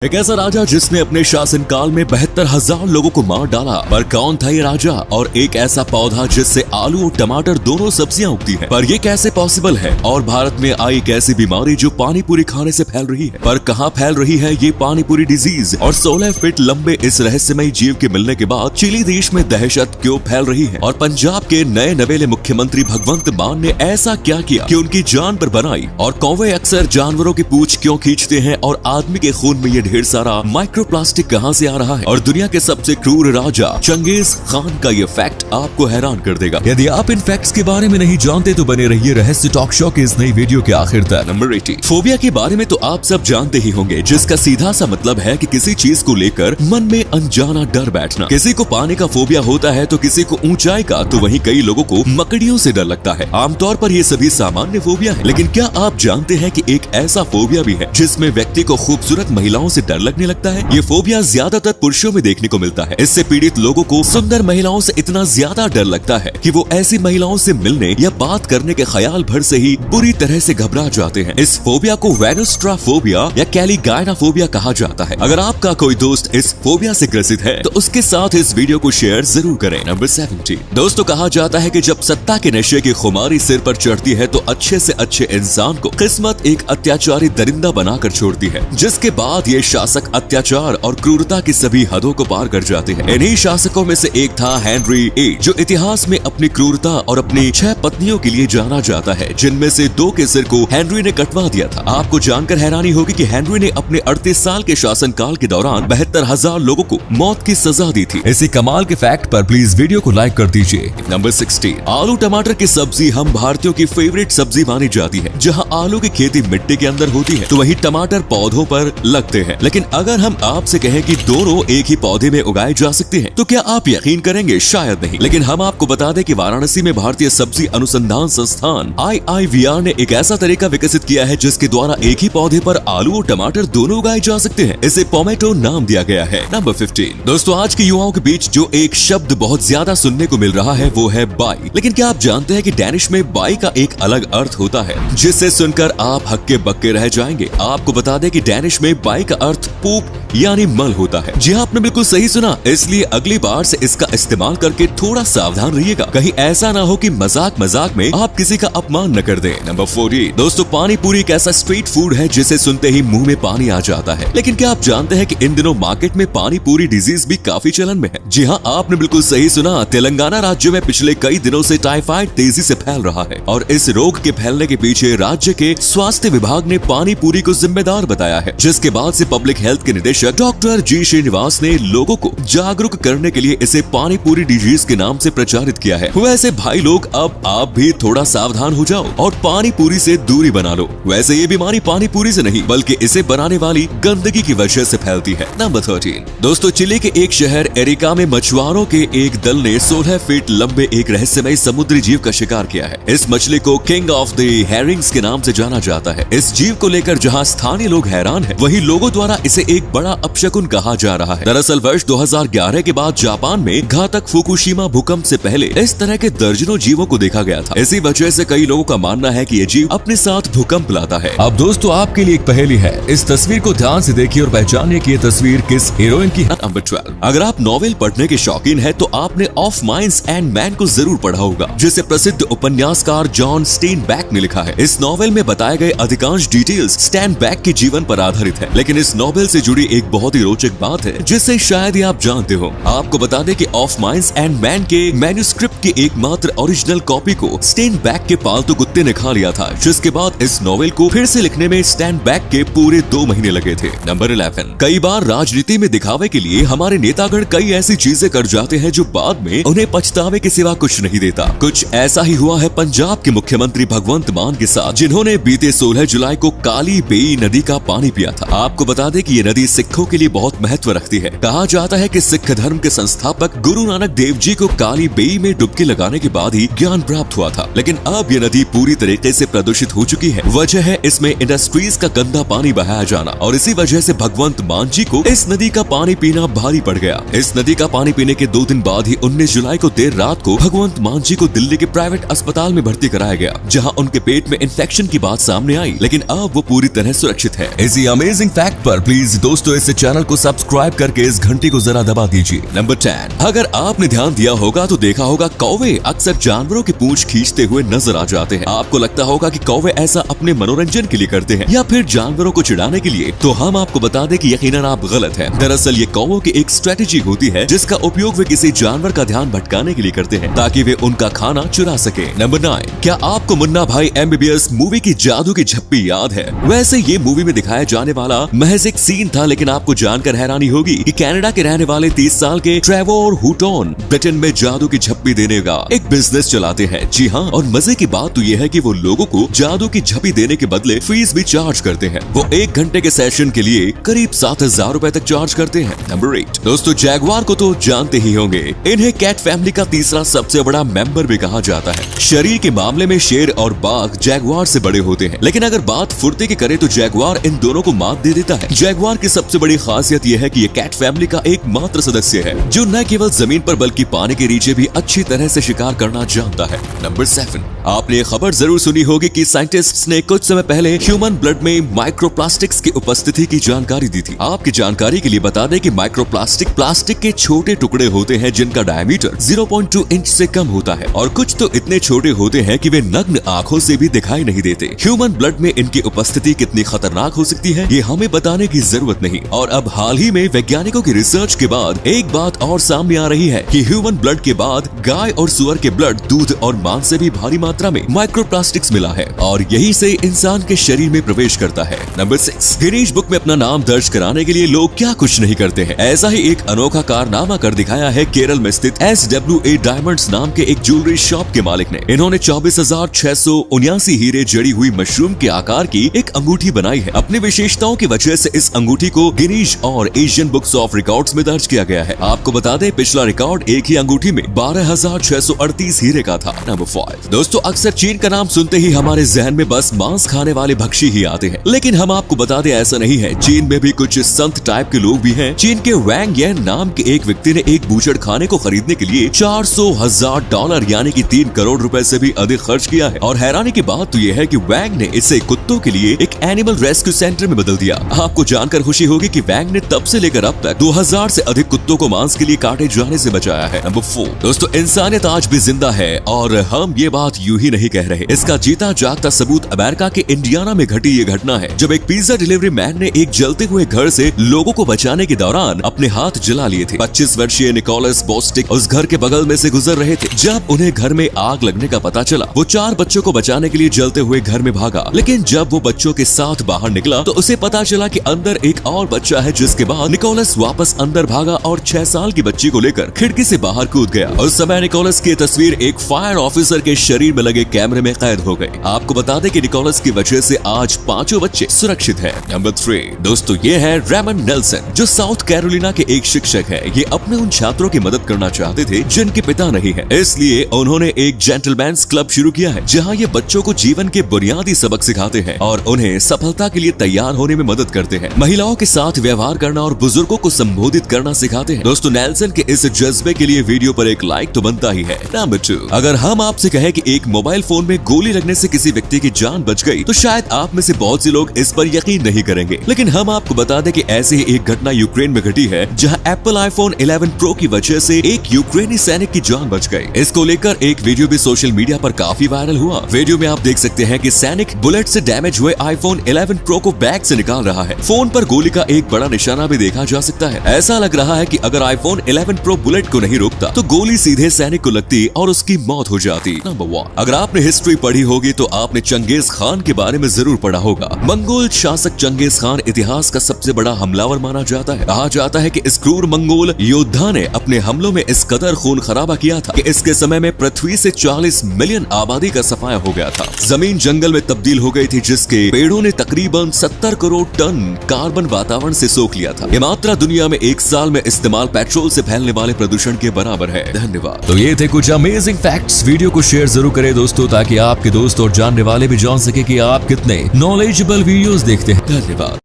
एक ऐसा राजा जिसने अपने शासनकाल में 72,000 लोगों को मार डाला। पर कौन था ये राजा? और एक ऐसा पौधा जिससे आलू और टमाटर दोनों सब्जियां उगती हैं। पर ये कैसे पॉसिबल है? और भारत में आई एक ऐसी बीमारी जो पानी पूरी खाने से फैल रही है। पर कहाँ फैल रही है ये पानी पूरी डिजीज? और 16 फीट लंबे इस रहस्यमयी जीव के मिलने के बाद चिली देश में दहशत क्यों फैल रही है? और पंजाब के नए नवेले मुख्यमंत्री भगवंत मान ने ऐसा क्या किया कि उनकी जान पर बनाई? और कौवे अक्सर जानवरों की पूंछ क्यों खींचते हैं? और आदमी के खून में ये ढेर सारा माइक्रोप्लास्टिक कहां से आ रहा है? और दुनिया के सबसे क्रूर राजा चंगेज खान का ये फैक्ट आपको हैरान कर देगा। यदि आप इन फैक्ट्स के बारे में नहीं जानते तो बने रहिए रहस्य टॉक शो के इस नई वीडियो के आखिर तक। नंबर 80, फोबिया के बारे में तो आप सब जानते ही होंगे, जिसका सीधा सा मतलब है कि किसी चीज को लेकर मन में अनजाना डर बैठना। किसी को पानी का फोबिया होता है तो किसी को ऊंचाई का, तो वहीं कई लोगों को मकड़ियों से डर लगता है। आमतौर पर ये सभी सामान्य फोबिया है, लेकिन क्या आप जानते हैं कि एक ऐसा फोबिया भी है जिसमें व्यक्ति को खूबसूरत महिलाओं से डर लगने लगता है? ये फोबिया ज्यादातर पुरुषों में देखने को मिलता है। इससे पीड़ित लोगों को सुंदर महिलाओं से इतना ज्यादा डर लगता है कि वो ऐसी महिलाओं से मिलने या बात करने के ख्याल भर से ही बुरी तरह से घबरा जाते हैं। इस फोबिया को वेनोस्ट्राफोबिया या कैलीगाइनाफोबिया कहा जाता है। अगर आपका कोई दोस्त इस फोबिया से ग्रसित है तो उसके साथ इस वीडियो को शेयर जरूर करें। नंबर 70, दोस्तों कहा जाता है कि जब सत्ता के नशे की खुमारी सिर पर चढ़ती है तो अच्छे से अच्छे इंसान को किस्मत एक अत्याचारी दरिंदा बनाकर छोड़ती है, जिसके बाद ये शासक अत्याचार और क्रूरता की सभी हदों को पार कर जाते हैं। इन्हीं शासकों में से एक था हेनरी VIII, जो इतिहास में अपनी क्रूरता और अपनी 6 पत्नियों के लिए जाना जाता है, जिनमें से 2 के सिर को हेनरी ने कटवा दिया था। आपको जानकर हैरानी होगी कि हेनरी ने अपने 38 साल के शासनकाल के दौरान 72,000 लोगों को मौत की सजा दी थी। इसी कमाल के फैक्ट पर प्लीज वीडियो को लाइक कर दीजिए। नंबर 16, आलू टमाटर की सब्जी हम भारतीयों की फेवरेट सब्जी मानी जाती है। जहाँ आलू की खेती मिट्टी के अंदर होती है तो वहीं टमाटर पौधों पर लगते हैं। लेकिन अगर हम आपसे कहें कि दोनों एक ही पौधे में उगाए जा सकते हैं तो क्या आप यकीन करेंगे? शायद नहीं। लेकिन हम आपको बता दें कि वाराणसी में भारतीय सब्जी अनुसंधान संस्थान IIVR ने एक ऐसा तरीका विकसित किया है जिसके द्वारा एक ही पौधे पर आलू और टमाटर दोनों उगाए जा सकते हैं। इसे पोमेटो नाम दिया गया है। नंबर 15, दोस्तों आज के युवाओं के बीच जो एक शब्द बहुत ज्यादा सुनने को मिल रहा है वो है बाई। लेकिन क्या आप जानते हैं कि डैनिश में बाई का एक अलग अर्थ होता है, जिससे सुनकर आप हक्के बक्के रह जाएंगे। आपको बता दें कि डैनिश में बाई का अर्थ पूप यानी मल होता है। जी हाँ, आपने बिल्कुल सही सुना। इसलिए अगली बार से इसका इस्तेमाल करके थोड़ा सावधान रहिएगा, कहीं ऐसा ना हो कि मजाक मजाक में आप किसी का अपमान न कर दें। नंबर 40, दोस्तों पानी पूरी एक ऐसा स्ट्रीट फूड है जिसे सुनते ही मुंह में पानी आ जाता है। लेकिन क्या आप जानते हैं कि इन दिनों मार्केट में पानी पूरी डिजीज भी काफी चलन में है? जी हाँ, आपने बिल्कुल सही सुना। तेलंगाना राज्य में पिछले कई दिनों से टाइफाइड तेजी से फैल रहा है और इस रोग के फैलने के पीछे राज्य के स्वास्थ्य विभाग ने पानी पूरी को जिम्मेदार बताया है, जिसके बाद से पब्लिक हेल्थ के निदेशक डॉक्टर जी श्रीनिवास ने लोगों को जागरूक करने के लिए इसे पानी पूरी डिजीज के नाम से प्रचारित किया है। वैसे भाई लोग, अब आप भी थोड़ा सावधान हो जाओ और पानी पूरी से दूरी बना लो। वैसे ये बीमारी पानी पूरी से नहीं बल्कि इसे बनाने वाली गंदगी की वजह से फैलती है। नंबर 13, दोस्तों चिली के एक शहर एरिका में मछुआरों के एक दल ने 16 फीट लंबे एक रहस्यमय समुद्री जीव का शिकार किया है। इस मछली को किंग ऑफ द हेरिंग्स के नाम से जाना जाता है। इस जीव को लेकर जहाँ स्थानीय लोग हैरान है, वहीं लोगों द्वारा इसे एक बड़ा अपशकुन कहा जा रहा है। दरअसल वर्ष 2011 के बाद जापान में घातक फुकुशिमा भूकंप से पहले इस तरह के दर्जनों जीवों को देखा गया था। इसी वजह से कई लोगों का मानना है कि ये जीव अपने साथ भूकंप लाता है। अब दोस्तों आपके लिए एक पहेली है, इस तस्वीर को ध्यान से देखिए और पहचानिए कि ये तस्वीर किस हीरोइन की है। नंबर 12, अगर आप नॉवेल पढ़ने के शौकीन है तो आपने ऑफ माइंड्स एंड मैन को जरूर पढ़ा होगा, जिसे प्रसिद्ध उपन्यासकार जॉन स्टेनबैक ने लिखा है। इस नॉवेल में बताए गए अधिकांश डिटेल्स स्टेनबैक के जीवन पर आधारित है, लेकिन इस नॉवेल से जुड़ी एक बहुत ही रोचक बात है जिसे शायद ही आप जानते हो। आपको बता दें कि ऑफ माइंड्स एंड मैन के मैन्युस्क्रिप्ट की एकमात्र ओरिजिनल कॉपी को स्टेनबैक के पालतू कुत्ते ने खा लिया था, जिसके बाद इस नॉवेल को फिर से लिखने में स्टेनबैक के पूरे 2 महीने लगे थे। नंबर 11, कई बार राजनीति में दिखावे के लिए हमारे नेतागण कई ऐसी चीजें कर जाते हैं जो बाद में उन्हें पछतावे के सिवा कुछ नहीं देता। कुछ ऐसा ही हुआ है पंजाब के मुख्यमंत्री भगवंत मान के साथ, जिन्होंने बीते 16 जुलाई को काली बेई नदी का पानी पिया था। आपको बता दें कि ये नदी सिखों के लिए बहुत महत्व रखती है। कहा जाता है कि सिख धर्म के संस्थापक गुरु नानक देव जी को काली बेई में डुबकी लगाने के बाद ही ज्ञान प्राप्त हुआ था। लेकिन अब ये नदी पूरी तरीके से प्रदूषित हो चुकी है। वजह है इसमें इंडस्ट्रीज का गंदा पानी बहाया जाना, और इसी वजह से भगवंत मान जी को इस नदी का पानी पीना भारी पड़ गया। इस नदी का पानी पीने के 2 दिन बाद ही 19 जुलाई को देर रात को भगवंत मान जी को दिल्ली के प्राइवेट अस्पताल में भर्ती कराया गया, जहां उनके पेट में इन्फेक्शन की बात सामने आई, लेकिन अब वो पूरी तरह सुरक्षित है। इसी अमेजिंग फैक्ट पर प्लीज दोस्तों इस चैनल को सब्सक्राइब करके इस घंटी को जरा दबा दीजिए। नंबर 10, अगर आपने ध्यान दिया होगा तो देखा होगा कौवे अक्सर जानवरों की पूंछ खींचते हुए नजर आ जाते हैं। आपको लगता होगा कि कौवे ऐसा अपने मनोरंजन के लिए करते हैं या फिर जानवरों को चिढ़ाने के लिए, तो हम आपको बता दें कि यकीनन आप गलत हैं। दरअसल ये कौवों की एक स्ट्रेटेजी होती है जिसका उपयोग वे किसी जानवर का ध्यान भटकाने के लिए करते हैं ताकि वे उनका खाना चुरा सके। नंबर 9, क्या आपको मुन्ना भाई MBBS मूवी की जादू की झप्पी याद है? वैसे ये मूवी में दिखाया जाने वाला महज एक सीन था, लेकिन आपको जानकर हैरानी होगी कि कनाडा के रहने वाले 30 साल के ट्रेवर हूटन ब्रिटेन में जादू की झप्पी देने का एक बिजनेस चलाते हैं। जी हाँ, और मजे की बात तो यह है कि वो लोगों को जादू की झप्पी देने के बदले फीस भी चार्ज करते हैं। वो 1 घंटे के सेशन के लिए करीब 7,000 रुपए तक चार्ज करते हैं। नंबर 8, दोस्तों जैगुआर को तो जानते ही होंगे। इन्हें कैट फैमिली का तीसरा सबसे बड़ा मेंबर भी कहा जाता है। शरीर के मामले में शेर और बाघ जैगुआर से बड़े होते हैं, लेकिन अगर बात फुर्ती की करे तो जैगुआर इन दोनों को मात दे देता है। जैगुआर की सबसे बड़ी खासियत यह है कि ये कैट फैमिली का एकमात्र सदस्य है जो न केवल जमीन पर बल्कि पानी के नीचे भी अच्छी तरह से शिकार करना जानता है। नंबर 7, आपने ये खबर जरूर सुनी होगी कि साइंटिस्ट्स ने कुछ समय पहले ह्यूमन ब्लड में माइक्रोप्लास्टिक्स की उपस्थिति की जानकारी दी थी। आपकी जानकारी के लिए बता दें कि माइक्रोप्लास्टिक प्लास्टिक के छोटे टुकड़े होते हैं जिनका डायमीटर 0.2 इंच से कम होता है और कुछ तो इतने छोटे होते हैं कि वे नग्न आंखों से भी दिखाई नहीं देते। ह्यूमन ब्लड में इनकी उपस्थिति कितनी खतरनाक हो सकती है ये हमें बताने की जरूरत नहीं। और अब हाल ही में वैज्ञानिकों की रिसर्च के बाद एक बात और सामने आ रही है कि ह्यूमन ब्लड के बाद गाय और सुअर के ब्लड, दूध और मांस से भी भारी मात्रा में माइक्रोप्लास्टिक्स मिला है और यही से इंसान के शरीर में प्रवेश करता है। नंबर 6, गिनीज बुक में अपना नाम दर्ज कराने के लिए लोग क्या कुछ नहीं करते हैं। ऐसा ही एक अनोखा कारनामा कर दिखाया है केरल में स्थित SWA डायमंड्स नाम के एक ज्वेलरी शॉप के मालिक ने। इन्होंने 24,679 हीरे जड़ी हुई मशरूम के आकार की एक अंगूठी बनाई है। अपनी विशेषताओं की वजह से इस अंगूठी को गिनीज और एशियन बुक्स ऑफ रिकॉर्ड्स में दर्ज किया गया है। आपको बता दें पिछला रिकॉर्ड एक ही अंगूठी में 12,638 हीरे का था। नंबर 5, दोस्तों अक्सर चीन का नाम सुनते ही हमारे जहन में बस मांस खाने वाले भक्षी ही आते हैं, लेकिन हम आपको बता दें ऐसा नहीं है। चीन में भी कुछ संत टाइप के लोग भी हैं। चीन के वैंग येन नाम के एक व्यक्ति ने एक बूचड़ खाने को खरीदने के लिए $400,000 यानी कि 3 करोड़ रुपए से भी अधिक खर्च किया है। और हैरानी की बात तो यह है कि वैंग ने इसे कुत्तों के लिए एक एनिमल रेस्क्यू सेंटर में बदल दिया। आपको जानकर खुशी होगी कि वैंग ने तब से लेकर अब तक 2000 से अधिक कुत्तों को मांस के लिए काटे जाने से बचाया है। नंबर 4, दोस्तों इंसानियत आज भी जिंदा है और हम ये बात यूं ही नहीं कह रहे। इसका जीता जागता सबूत अमेरिका के इंडियाना में घटी ये घटना है जब एक पिज्जा डिलीवरी मैन ने एक जलते हुए घर से लोगों को बचाने के दौरान अपने हाथ जला लिए थे। 25 वर्षीय निकोलस बोस्टिक उस घर के बगल में से गुजर रहे थे जब उन्हें घर में आग लगने का पता चला। वो 4 बच्चों को बचाने के लिए जलते हुए घर में भागा, लेकिन जब वो बच्चों के साथ बाहर निकला तो उसे पता चला कि अंदर एक और बच्चा है, जिसके बाद निकोलस वापस अंदर भागा और 6 साल की बच्ची को लेकर खिड़की से बाहर कूद गया। उस समय निकोलस की तस्वीर एक फायर ऑफिसर के शरीर में लगे कैमरे में कैद हो गई। आपको बता दें कि निकोलस की वजह से आज 5 बच्चे सुरक्षित हैं। नंबर 3, दोस्तों ये है रेमन नेल्सन जो साउथ कैरोलिना के एक शिक्षक है। ये अपने उन छात्रों की मदद करना चाहते थे जिनके पिता नहीं है, इसलिए उन्होंने एक जेंटलमैन्स क्लब शुरू किया है जहां ये बच्चों को जीवन के बुनियादी सबक सिखाते हैं और उन्हें सफलता के लिए तैयार होने में मदद करते हैं। महिलाओं के साथ व्यवहार करना और बुजुर्गों को संबोधित करना सिखाते हैं। दोस्तों नेल्सन के इस जज्बे के लिए वीडियो पर एक लाइक तो बनता ही है। नंबर 2, अगर हम आपसे कहें कि एक मोबाइल फोन में गोली लगने से किसी व्यक्ति की जान बच गई तो शायद आप में से बहुत से लोग इस पर यकीन नहीं करेंगे, लेकिन हम आपको बता दें कि ऐसी ही एक घटना यूक्रेन में घटी है जहां एप्पल आईफोन 11 प्रो की वजह से एक यूक्रेनी सैनिक की जान बच गई। इसको लेकर एक वीडियो भी सोशल मीडिया पर काफी वायरल हुआ। वीडियो में आप देख सकते हैं कि सैनिक बुलेट से डैमेज हुए आईफोन 11 प्रो को बैग से निकाल रहा है। फोन पर गोली का एक बड़ा निशाना भी देखा जा सकता है। ऐसा लग रहा है कि अगर आईफोन 11 प्रो बुलेट को नहीं रोकता तो गोली सीधे सैनिक को लगती और उसकी मौत हो जाती। नंबर 1, अगर आपने हिस्ट्री पढ़ी होगी तो आपने चंगेज खान के बारे में जरूर पढ़ा होगा। मंगोल शासक चंगेज खान इतिहास का सबसे बड़ा हमलावर माना जाता है। कहा जाता है कि इस क्रूर मंगोल योद्धा ने अपने हमलों में इस कदर खून खराबा किया था कि इसके समय में पृथ्वी से 40 मिलियन आबादी का सफाया हो गया था। जमीन जंगल में तब्दील हो गई थी, जिसके पेड़ों ने तकरीबन 70 करोड़ टन कार्बन वातावरण से सोख लिया था। ये मात्रा दुनिया में एक साल में इस्तेमाल पेट्रोल से फैलने वाले प्रदूषण के बराबर है। धन्यवाद। तो ये थे कुछ अमेजिंग फैक्ट्स। वीडियो को शेयर जरूर करें दोस्तों, ताकि आपके दोस्त और जानने वाले भी जान सके कि आप कितने नॉलेजेबल वीडियोस देखते हैं। धन्यवाद।